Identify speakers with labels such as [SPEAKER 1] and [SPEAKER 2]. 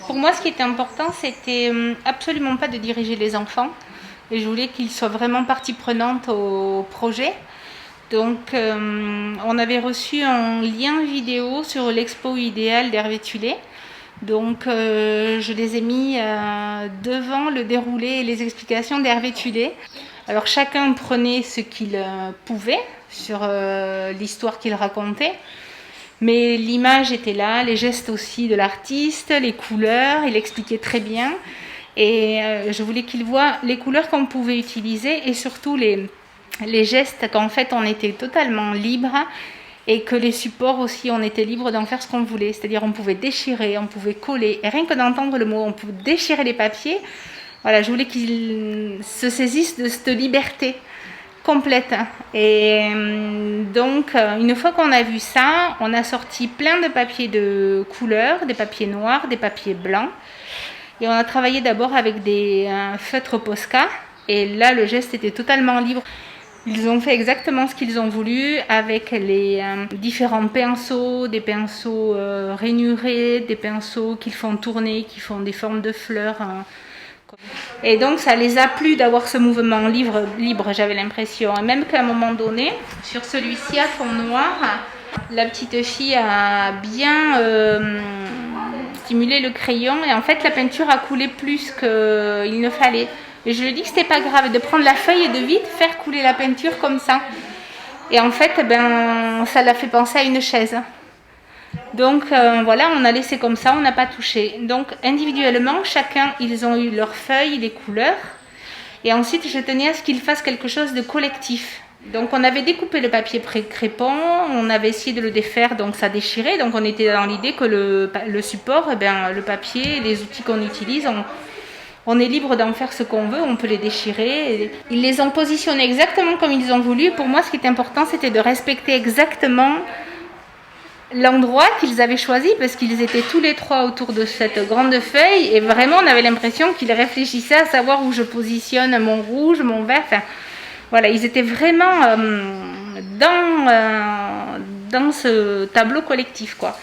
[SPEAKER 1] Pour moi, ce qui était important, c'était absolument pas de diriger les enfants. Et je voulais qu'ils soient vraiment partie prenante au projet. Donc, on avait reçu un lien vidéo sur l'expo idéale d'Hervé Tullet. Donc, je les ai mis devant le déroulé et les explications d'Hervé Tullet. Alors, chacun prenait ce qu'il pouvait sur l'histoire qu'il racontait. Mais l'image était là, les gestes aussi de l'artiste, les couleurs, il expliquait très bien. Et je voulais qu'ils voient les couleurs qu'on pouvait utiliser et surtout les gestes qu'en fait on était totalement libre et que les supports aussi on était libre d'en faire ce qu'on voulait. C'est-à-dire on pouvait déchirer, on pouvait coller. Et rien que d'entendre le mot, on pouvait déchirer les papiers. Voilà, je voulais qu'ils se saisissent de cette liberté complète. Et donc, une fois qu'on a vu ça, on a sorti plein de papiers de couleurs, des papiers noirs, des papiers blancs. Et on a travaillé d'abord avec des feutres Posca. Et là, le geste était totalement libre. Ils ont fait exactement ce qu'ils ont voulu avec les différents pinceaux, des pinceaux rainurés, des pinceaux qu'ils font tourner, qui font des formes de fleurs. Et donc ça les a plu d'avoir ce mouvement libre, j'avais l'impression. Et même qu'à un moment donné, sur celui-ci à fond noir, la petite fille a bien stimulé le crayon et en fait la peinture a coulé plus qu'il ne fallait. Et je lui ai dit que c'était pas grave de prendre la feuille et de vite faire couler la peinture comme ça. Et en fait, ça l'a fait penser à une chaise. Donc voilà, on a laissé comme ça, on n'a pas touché. Donc individuellement, chacun, ils ont eu leurs feuilles, les couleurs. Et ensuite, je tenais à ce qu'ils fassent quelque chose de collectif. Donc on avait découpé le papier crépon, on avait essayé de le défaire, donc ça déchirait. Donc on était dans l'idée que le support, le papier, les outils qu'on utilise, on est libre d'en faire ce qu'on veut, on peut les déchirer. Ils les ont positionnés exactement comme ils ont voulu. Pour moi, ce qui est important, c'était de respecter exactement l'endroit qu'ils avaient choisi parce qu'ils étaient tous les trois autour de cette grande feuille et vraiment on avait l'impression qu'ils réfléchissaient à savoir où je positionne mon rouge, mon vert. Enfin, voilà, ils étaient vraiment dans ce tableau collectif, quoi.